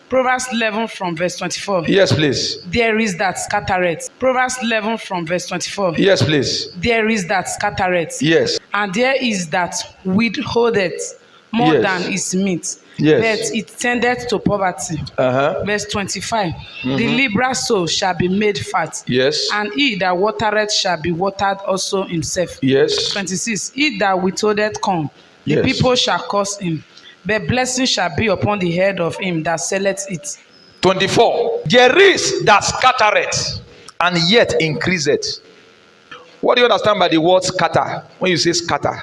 Proverbs 11 from verse 24. Yes, please. There is that scattereth. Proverbs 11 from verse 24. Yes, please. There is that scattereth. Yes. And there is that withholdeth more Yes. than is meet. Yes. But it tendeth to poverty. Verse 25. The liberal soul shall be made fat. Yes. And he that watereth shall be watered also himself. Yes. 26. He that withholdeth corn, the Yes. people shall curse him. But blessing shall be upon the head of him that selleth it. 24. There is that scattereth and yet increaseth. What do you understand by the word scatter? When you say scatter,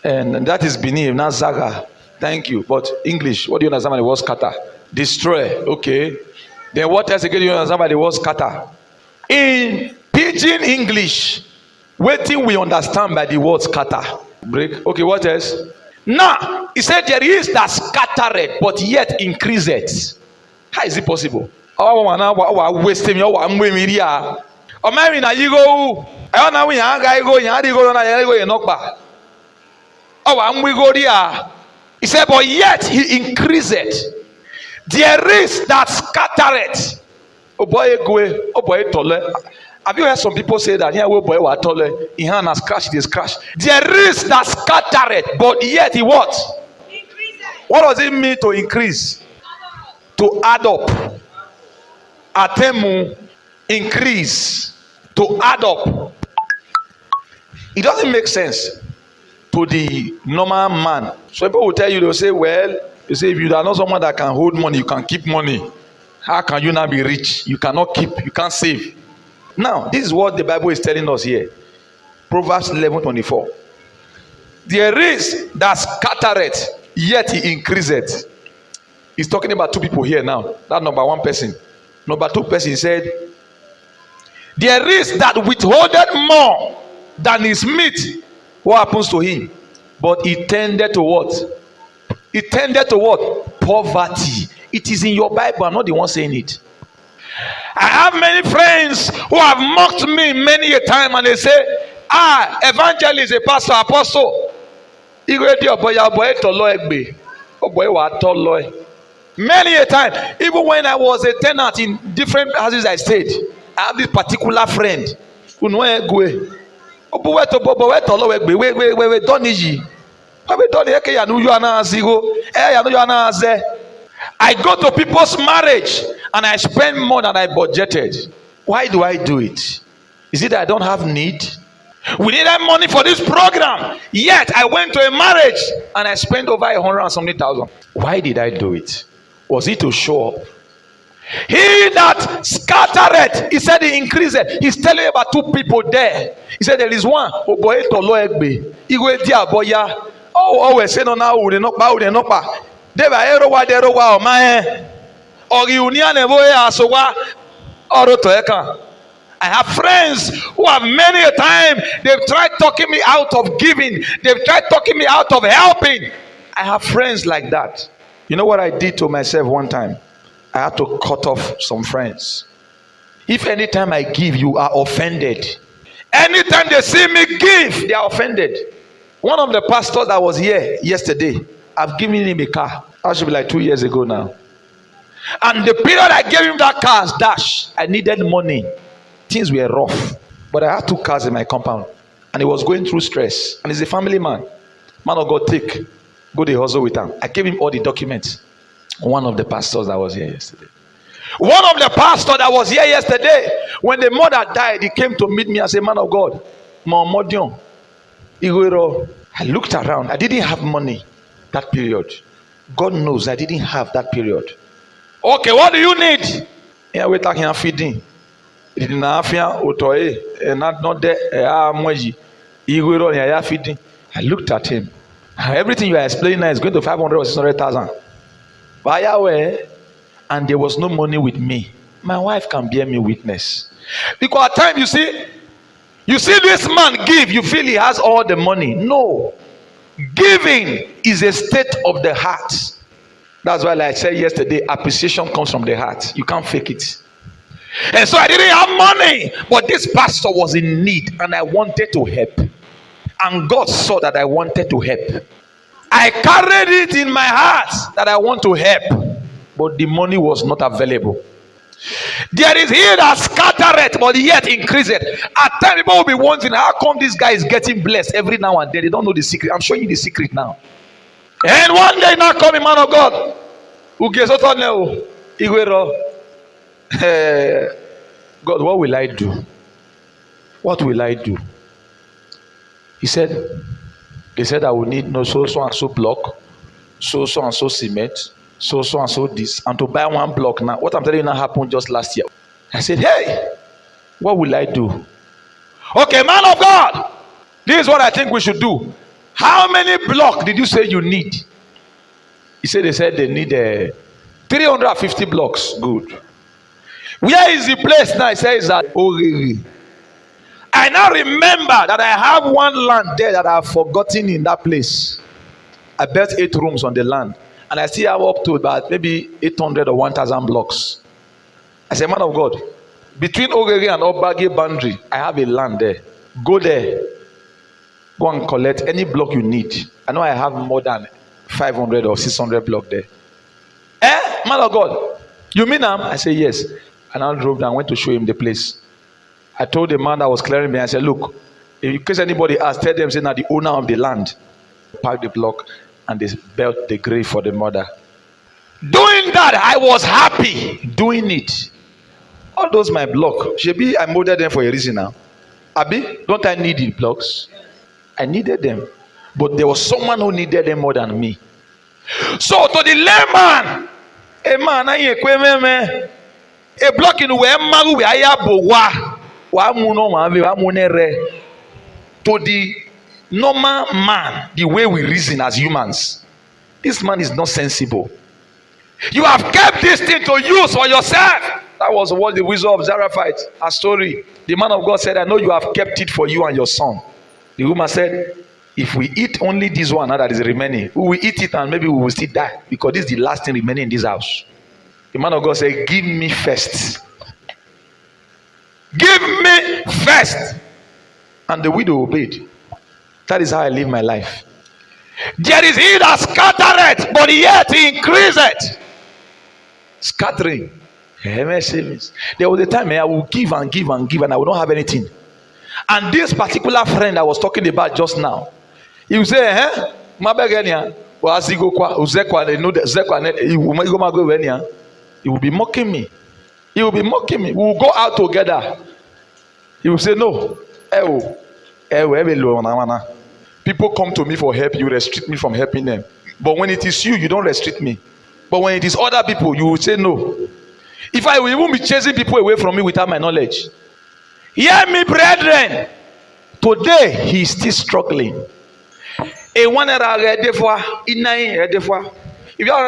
and that is beneath, not zaga. Thank you. But English, what do you understand by the word scatter? Destroy. Okay. Then what else again do you understand by the word scatter? In pidgin English, what thing we understand by the word scatter? Break. Okay, what else? Now, he said there is that scattereth, but yet increaseth. How is it possible? Oh, wasting me. I'm waiting here. Oh, maybe now you go. I don't know when you go. You go na you knock back. Oh, I'm we go there. He said, but yet he increaseth. There is that scattereth. Oh boy, go. Oh boy, tole. Have you heard some people say that here we boy were tole? He hand has crashed, this crash. There is that scattereth, but yet he what? Increases. What does it mean to increase? To add up. Atemu, increase. To add up. It doesn't make sense to the normal man. So people will tell you, they'll say, well, you say if you are not someone that can hold money, you can keep money. How can you not be rich? You cannot keep, you can't save. Now, this is what the Bible is telling us here. Proverbs 11:24. There is that scattereth, yet he increaseth. He's talking about two people here now. That number one person. Number two person said, there is that withholdeth more than is meet. What happens to him? But he tended to what? He tended to what? Poverty. It is in your Bible. I'm not the one saying it. I have many friends who have mocked me many a time, and they say, evangelist, a pastor, apostle. Many a time, even when I was a tenant in different houses I stayed, I have this particular friend who know I go to people's marriage and I spend more than I budgeted. Why do I do it? Is it that I don't have need? We needed money for this program, yet I went to a marriage and I spent over 100 and something thousand. Why did I do it? Was it to show up? He that scattereth, he said he increased. He's telling you about two people there. He said there is one. Oh boy, we say no now. We not bow. They not bow. They were erowa. They erowa. Man, or you near never asowa. Or to I have friends who have many a time they've tried talking me out of giving. They've tried talking me out of helping. I have friends like that. You know what I did to myself one time? I had to cut off some friends. If anytime I give, you are offended. Anytime they see me give, they are offended. One of the pastors that was here yesterday, I've given him a car. That should be like 2 years ago now. And the period I gave him that car's dash, I needed money. Things were rough. But I had 2 cars in my compound. And he was going through stress. And he's a family man. Man of God, go to hustle with him. I gave him all the documents. One of the pastors that was here yesterday. One of the pastors that was here yesterday, when the mother died, he came to meet me and said, man of God, I looked around. I didn't have money that period. God knows I didn't have that period. Okay, what do you need? Yeah, we're talking feeding. I looked at him. Everything you are explaining now is going to 500 or 600,000. And there was no money with me. My wife can bear me witness. Because at times you see this man give, you feel he has all the money. No. Giving is a state of the heart. That's why, like I said yesterday, appreciation comes from the heart. You can't fake it. And so I didn't have money, but this pastor was in need and I wanted to help. And God saw that I wanted to help. I carried it in my heart that I want to help. but the money was not available. There is he that scattereth, but yet increaseth. At times, people will be wondering, how come this guy is getting blessed every now and then? They don't know the secret. I'm showing you the secret now. And one day, now coming man of God, who gets out now? God, what will I do? What will I do? He said, they said I will need no so and so block, so and so cement, so and so this, and to buy one block now. What I'm telling you now happened just last year. I said, hey, what will I do? Okay, man of God, this is what I think we should do. How many blocks did you say you need? He said they need 350 blocks. Good. Where is the place now? He says that Oriri. I now remember that I have one land there that I have forgotten in that place. I built 8 rooms on the land, and I still have up to about maybe 800 or 1,000 blocks. I said, man of God, between Oriri and Obage boundary, I have a land there. Go there. Go and collect any block you need. I know I have more than 500 or 600 block there. Man of God, you mean him? I said, yes. And I drove down, went to show him the place. I told the man that was clearing me, I said, look, in case anybody asks, tell them, say, now the owner of the land packed the block and they built the grave for the mother. Doing that, I was happy doing it. All those my block, Shebi, I molded them for a reason now. Abi, don't I need the blocks? I needed them. But there was someone who needed them more than me. So to the layman, a man, a block in where maru we ayabo wa to the normal man, the way we reason as humans, this man is not sensible. You have kept this thing to use for yourself. That was what the wisdom of Zarephath, a story. The man of God said, I know you have kept it for you and your son. The woman said, if we eat only this one now that is remaining, we will eat it and maybe we will still die, because this is the last thing remaining in this house. The man of God said, give me first. Give me first. And the widow obeyed. That is how I live my life. There is he that scattereth, but yet he increaseth. Scattering. There was a time I will give and give and give, and I will not have anything. And this particular friend I was talking about just now, he will say, he will be mocking me. He will be mocking me. We will go out together. He will say, no. People come to me for help, you restrict me from helping them. But when it is you, you don't restrict me. But when it is other people, you will say no. If I will even be chasing people away from me without my knowledge. Hear me, brethren. Today, he is still struggling. If you want to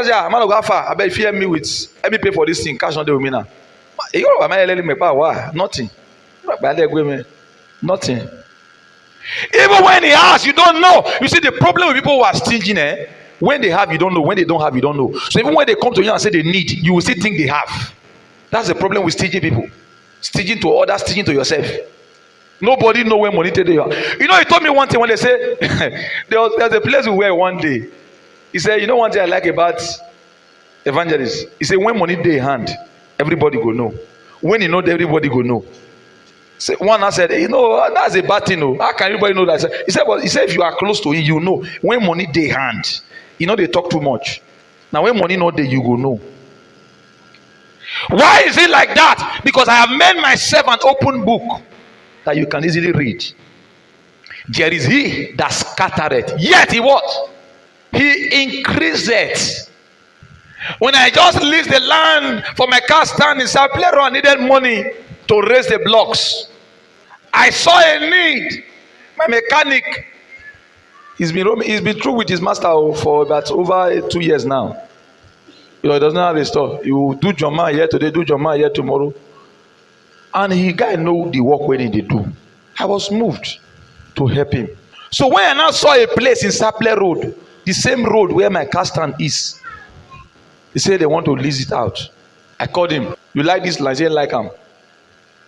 say, man of God, I bet if you hear me with, let me pay for this thing, cash on the women now. Nothing. Nothing. Even when he has, you don't know. You see, the problem with people who are stingy, when they have, you don't know. When they don't have, you don't know. So even when they come to you and say they need, you will still think they have. That's the problem with stingy people. Stingy to others, stingy to yourself. Nobody know when money today. You know, he told me one thing when they say there's a place we were one day. He said, you know one thing I like about evangelists? He said, when money they hand, everybody go know. When you know, everybody go know. So one said, you know, that's a bad thing. No. How can everybody know that? He said, if you are close to it, you know. When money they hand, you know they talk too much. Now when money not there, you go know. Why is it like that? Because I have made myself an open book that you can easily read. There is he that scattereth, yet he what? He increaseth. When I just leased the land for my car stand in Sao Paulo, I needed money to raise the blocks. I saw a need. My mechanic, he's been through with his master for about over 2 years now. You know, he doesn't have a store. He will do Joma here today, do Joma here tomorrow. And he guy know the work when he did do. I was moved to help him. So when I now saw a place in Saple Road, the same road where my car stand is, he said they want to lease it out. I called him. You like this land? He said, like him.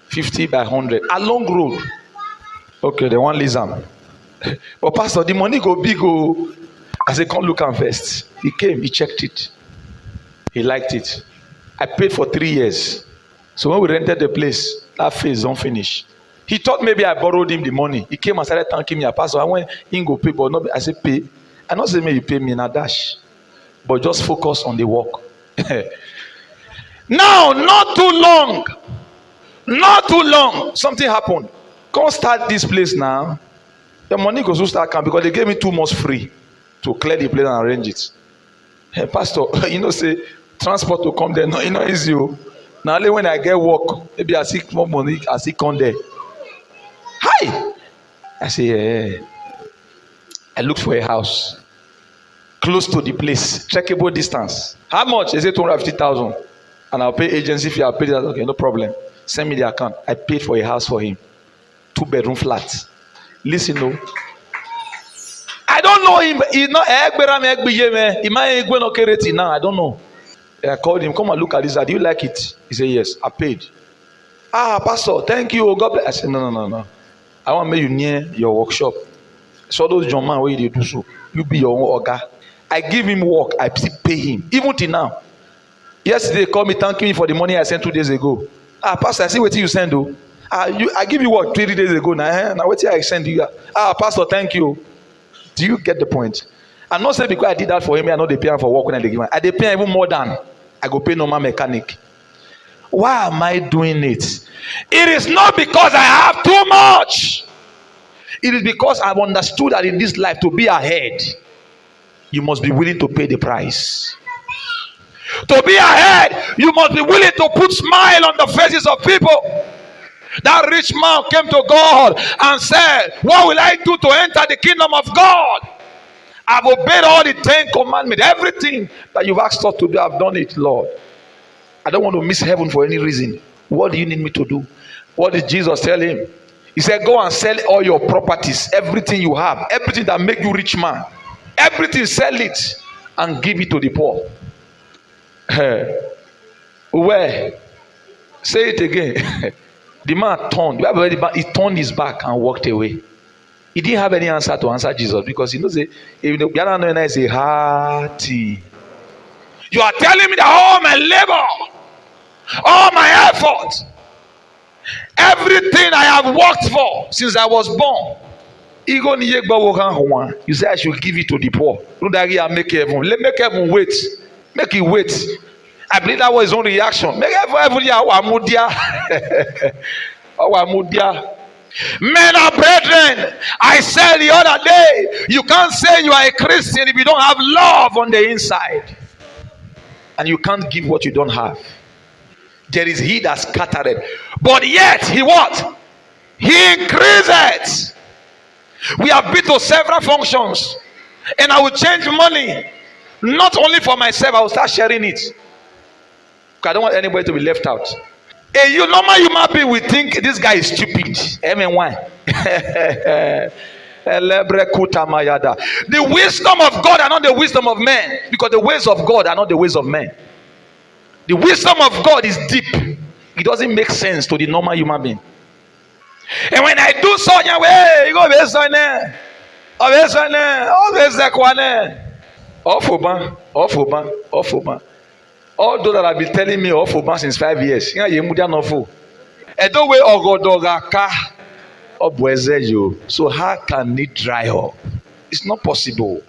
50 by 100. A long road. Okay, they want lease them. But pastor, the money go big. I said, come look am first. He came, he checked it. He liked it. I paid for 3 years. So when we rented the place, that phase don't finish. He thought maybe I borrowed him the money. He came and started thanking me. Pastor, I went in go pay, but not. I said pay. I not say maybe you pay me in a dash, but just focus on the work. Now, not too long, something happened. Come start this place now. The money goes to start coming because they gave me 2 months free to clear the place and arrange it. Hey, Pastor, say transport to come there. No, easy. Now only when I get work, maybe I seek more money, I seek come there. Hi! I say, yeah. I look for a house close to the place, checkable distance. How much? They say 250,000. And I'll pay agency fee. I'll pay that. Okay, no problem. Send me the account. I paid for a house for him. 2-bedroom flat. Listen, no. I don't know him. He's not now. I don't know. I called him. Come and look at this. Do you like it? He said, yes. I paid. Pastor, thank you. God bless. I said, no. I want to make you near your workshop. So those John man, where you do so? You be your own orga. I give him work. I pay him. Even till now. Yesterday, they called me thanking me for the money I sent 2 days ago. Pastor, I see what you send, though. I give you what 3 days ago now. Now what I send you? Pastor, thank you. Do you get the point? I'm not saying because I did that for him, I know they pay him for work when they give him. I they pay even more than I go pay normal mechanic. Why am I doing it? It is not because I have too much. It is because I've understood that in this life to be ahead, you must be willing to pay the price. To be ahead, you must be willing to put smile on the faces of people. That rich man came to God and said, what will I do to enter the kingdom of God? I've obeyed all the 10 commandments. Everything that you've asked us to do, I've done it, Lord. I don't want to miss heaven for any reason. What do you need me to do? What did Jesus tell him? He said, go and sell all your properties, everything you have, everything that make you rich man. Everything, sell it and give it to the poor. Where? Say it again. The man turned. He turned his back and walked away. He didn't have any answer to answer Jesus because he knows the is a hearty. You are telling me that all my labor, all my effort, everything I have worked for since I was born, you say I should give it to the poor. Don't make heaven. Make heaven wait. Make it wait. I believe that was his own reaction. Make heaven Men and brethren, I said the other day, you can't say you are a Christian if you don't have love on the inside. And you can't give what you don't have. There is he that scattered. But yet, he what? He increased. We have been to several functions. And I will change money. Not only for myself, I will start sharing it. Because I don't want anybody to be left out. You normal human being will think this guy is stupid. Why? The wisdom of God are not the wisdom of men, because the ways of God are not the ways of men. The wisdom of God is deep. It doesn't make sense to the normal human being. And when I do so, you go based on there. All those that have been telling me off for since 5 years. So how can it dry up? It's not possible.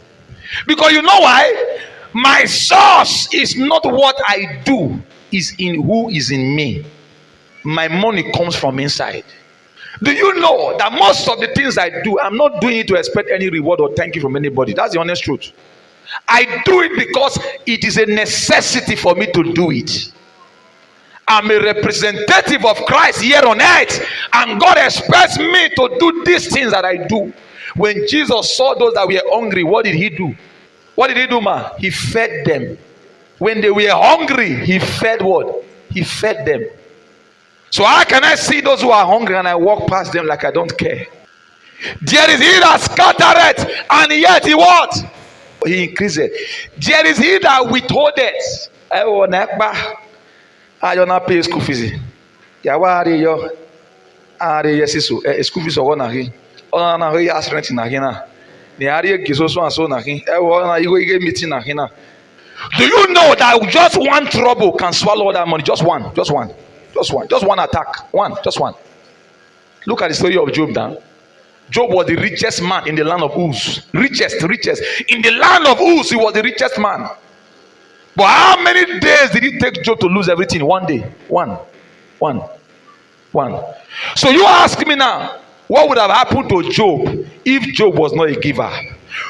Because you know why? My source is not what I do, is in who is in me. My money comes from inside. Do you know that most of the things I do, I'm not doing it to expect any reward or thank you from anybody? That's the honest truth. I do it because it is a necessity for me to do it. I'm a representative of Christ here on earth, and God expects me to do these things that I do. When Jesus saw those that were hungry, what did he do? What did he do, man? He fed them. When they were hungry, he fed what? He fed them. So how can I see those who are hungry and I walk past them like I don't care? There is he that scattereth, and yet he what? He increased it. There is he that withholdeth. I don't not pay school fees. Ya wari yo. Ari yesisu. School fees ogo na hi. Ona na ho as rent na hi na. Ni ari gizo so aso na hi. Na igo ige meeting na hi na. Do you know that just one trouble can swallow all that money? Just one attack. Just one. Look at the story of Job now. Job was the richest man in the land of Uz. Richest. In the land of Uz, he was the richest man. But how many days did it take Job to lose everything? One day. One. So you ask me now, what would have happened to Job if Job was not a giver?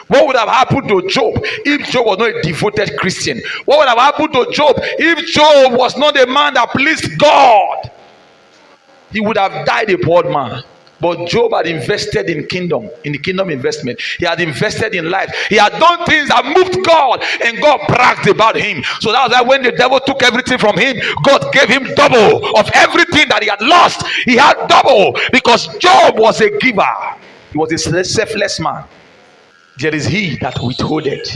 What would have happened to Job if Job was not a devoted Christian? What would have happened to Job if Job was not a man that pleased God? He would have died a poor man. But Job had invested in the kingdom investment. He had invested in life. He had done things that moved God, and God bragged about him. So that was why when the devil took everything from him, God gave him double of everything that he had lost. He had double because Job was a giver. He was a selfless man. There is he that withholdeth,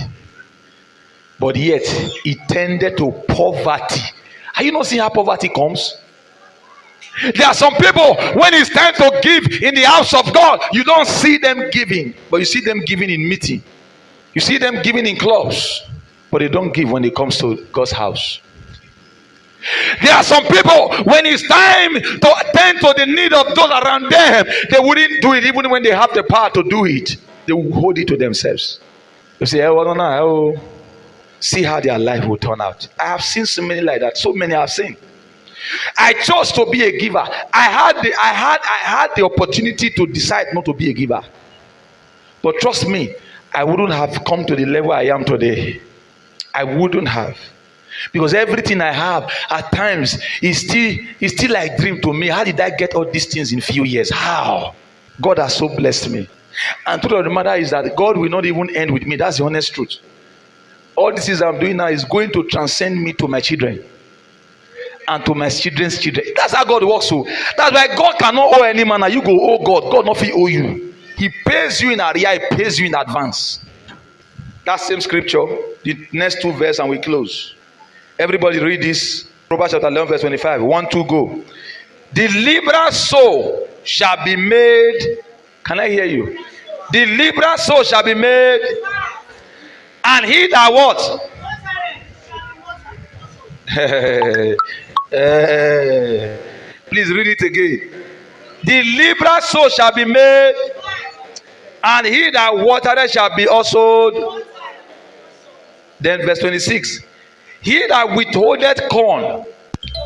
but yet he tended to poverty. Are you not seeing how poverty comes? There are some people, when it's time to give in the house of God, you don't see them giving, but you see them giving in meeting. You see them giving in clubs, but they don't give when it comes to God's house. There are some people, when it's time to attend to the need of those around them, they wouldn't do it even when they have the power to do it. They will hold it to themselves. You say, see how their life will turn out. I have seen so many like that. So many I've seen. I chose to be a giver. I had the opportunity to decide not to be a giver. But trust me, I wouldn't have come to the level I am today. I wouldn't have. Because everything I have at times is still like dream to me. How did I get all these things in few years? How? God has so blessed me. And the truth of the matter is that God will not even end with me. That's the honest truth. All this is I'm doing now is going to transcend me to my children and to my children's children. That's how God works. So that's why God cannot owe any man. You go owe God. God not owe you. He pays you in arrears. He pays you in advance. That same scripture, the next two verses, and we close. Everybody read this. Proverbs chapter 11 verse 25. 1, 2, go. The liberal soul shall be made. Can I hear you? The liberal soul shall be made. And he that what? Please read it again. The liberal soul shall be made, and he that watereth shall be also. Then verse 26. He that withholdeth corn,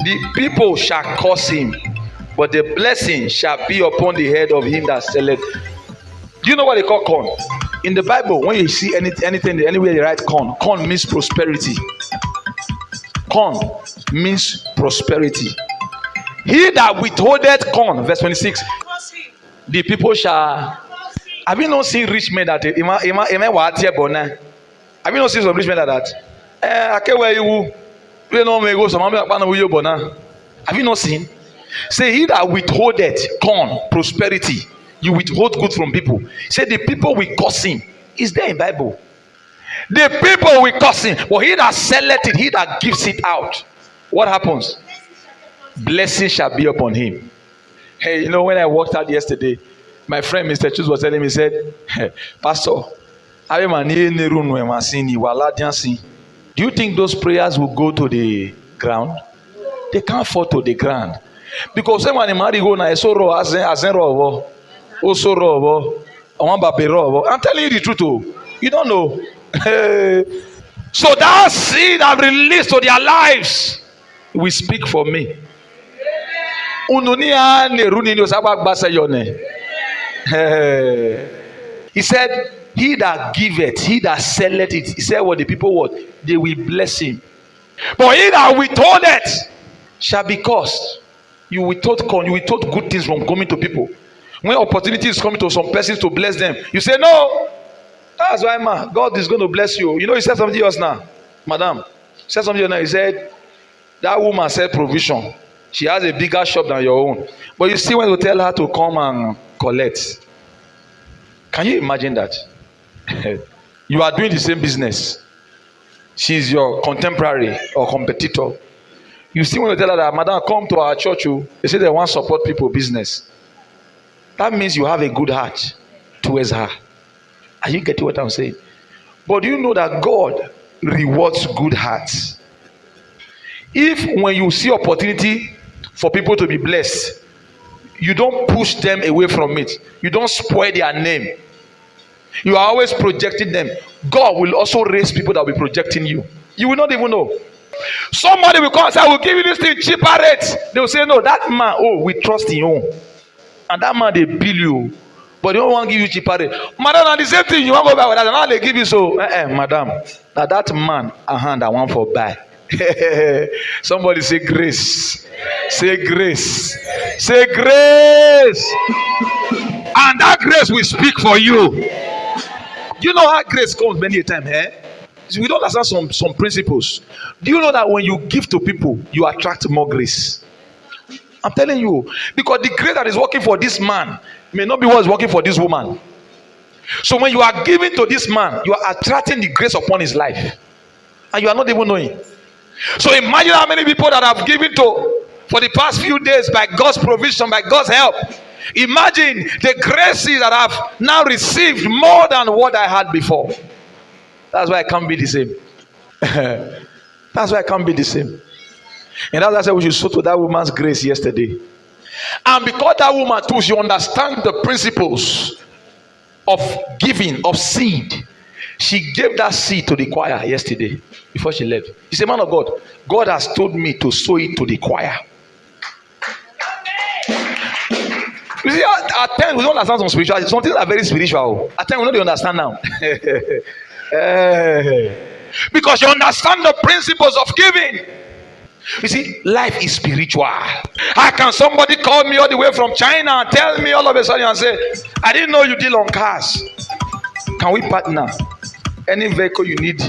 the people shall curse him, but the blessing shall be upon the head of him that selleth. Do you know what they call corn? In the Bible, when you see anything anywhere they write corn means prosperity. Corn means prosperity. He that withholdeth corn, verse 26, the people shall. Have you not seen rich men that? Have you not seen some rich men like that? Have you not seen? Say, he that withholdeth corn, prosperity, you withhold good from people. Say, the people will curse him. Is there in Bible? The people will curse him, but he that selleth it, he that gives it out, what happens? Blessing shall be upon him. Hey, you know, when I walked out yesterday, my friend Mr. Chus was telling me, he said, hey, Pastor, do you think those prayers will go to the ground? They can't fall to the ground. Because when I'm telling you the truth, oh, you don't know. So that seed I've released to their lives will speak for me. He said, he that giveth, he that selleth it. He said, what the people what? They will bless him. But he that withholdeth shall be cursed. You withhold good things from coming to people. When opportunity is coming to some persons to bless them, you say, no. That's why, man, God is going to bless you. You know, he said something else now. Madam, he said something else now. He said, that woman said provision. She has a bigger shop than your own. But you see when you tell her to come and collect. Can you imagine that? You are doing the same business. She's your contemporary or competitor. You see when you tell her that, madam, come to our church. They say they want to support people business. That means you have a good heart towards her. Are you getting what I'm saying? But do you know that God rewards good hearts. If when you see opportunity for people to be blessed, you don't push them away from it, you don't spoil their name, you are always projecting them, God will also raise people that will be projecting you. You will not even know. Somebody will come and say, I will give you this thing cheaper rate. They will say, no, that man, oh, we trust in you. And that man, they bill you. But they don't want to give you cheaper rate. Madam, and the same thing, you want to go buy with that. Now they give you so, madam, that man, I want for buy. Somebody say grace. Say grace. Say grace. And that grace will speak for you. You know how grace comes many a time, we don't understand some principles. Do you know that when you give to people, you attract more grace? I'm telling you, because the grace that is working for this man may not be what is working for this woman. So when you are giving to this man, you are attracting the grace upon his life, and you are not even knowing. So imagine how many people that have given to for the past few days by God's provision, by God's help. Imagine the graces that I've now received more than what I had before. That's why I can't be the same. That's why I can't be the same. And as I said, we should sow to that woman's grace yesterday. And because that woman too, she understands the principles of giving, of seed. She gave that seed to the choir yesterday before she left. She said, man of God, God has told me to sow it to the choir. You see, at times we don't understand some spiritual. Some things are very spiritual. At times we don't understand now. Because you understand the principles of giving. You see, life is spiritual. How can somebody call me all the way from China and tell me all of a sudden and say, I didn't know you deal on cars? Can we partner? Any vehicle you need,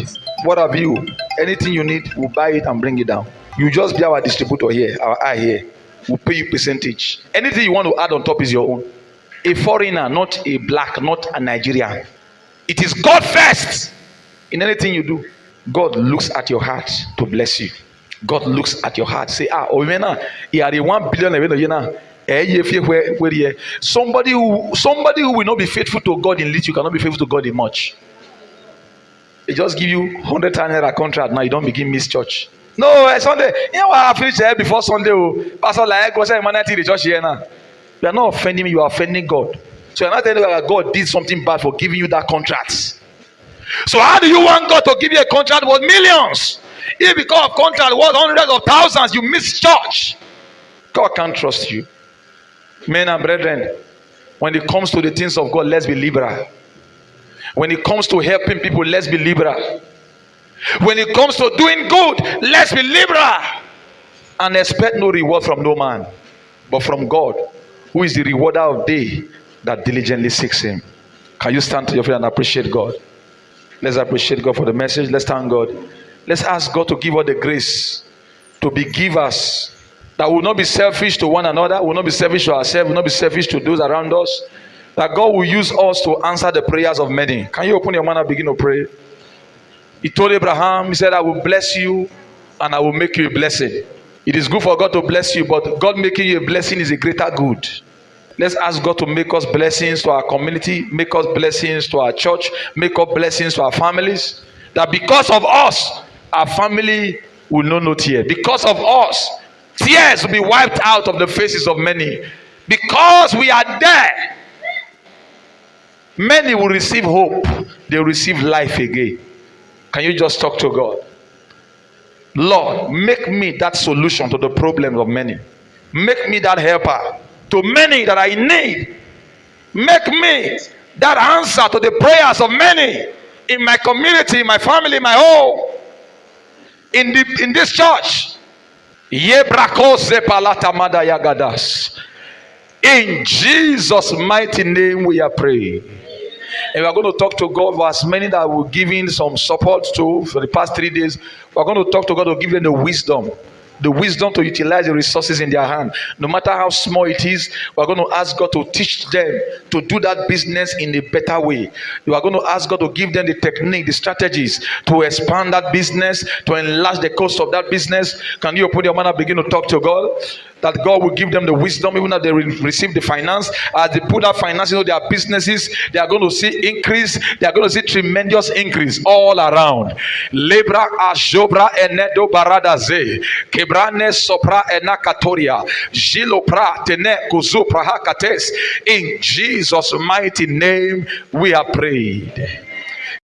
what have you? Anything you need, we'll buy it and bring it down. You just be our distributor here, our eye here. We'll pay you percentage. Anything you want to add on top is your own. A foreigner, not a black, not a Nigerian. It is God first. In anything you do, God looks at your heart to bless you. God looks at your heart. Say, you are the 1 billion. Somebody who will not be faithful to God in little, you cannot be faithful to God in much. They just give you 100 naira contract. Now you don't begin miss church. No, Sunday. You know what I finished here before Sunday. Pastor, like go say man the church here now. You are not offending me. You are offending God. So you're not telling that God did something bad for giving you that contract. So how do you want God to give you a contract worth millions? If because of contract worth hundreds of thousands, you miss church. God can't trust you. Men and brethren, when it comes to the things of God, let's be liberal. When it comes to helping people, let's be liberal. When it comes to doing good, let's be liberal. And expect no reward from no man, but from God, who is the rewarder of they that diligently seeks him. Can you stand to your feet and appreciate God? Let's appreciate God for the message. Let's thank God. Let's ask God to give us the grace to be givers, that will not be selfish to one another, will not be selfish to ourselves, will not be selfish to those around us, that God will use us to answer the prayers of many. Can you open your mouth and begin to pray? He told Abraham, he said, I will bless you and I will make you a blessing. It is good for God to bless you, but God making you a blessing is a greater good. Let's ask God to make us blessings to our community, make us blessings to our church, make us blessings to our families. That because of us, our family will know no tear. Because of us, tears will be wiped out of the faces of many. Because we are there, many will receive hope. They will receive life again. Can you just talk to God? Lord, make me that solution to the problems of many. Make me that helper to many that are in need. Make me that answer to the prayers of many in my community, in my family, in my home, in this church. In Jesus' mighty name we are praying. And we are going to talk to God for as many that we're giving some support to for the past 3 days. We're going to talk to God to give them the wisdom to utilize the resources in their hand. No matter how small it is, we're going to ask God to teach them to do that business in a better way. We are going to ask God to give them the technique, the strategies to expand that business, to enlarge the cost of that business. Can you open your mouth and begin to talk to God? that God will give them the wisdom, even as they receive the finance, as they put that finance into their businesses, they are going to see increase. They are going to see tremendous increase all around. Lebra ajobra enedo baradaze kebrane sopra enakatoria jilopra tene kuzupra hakates. In Jesus' mighty name we are prayed.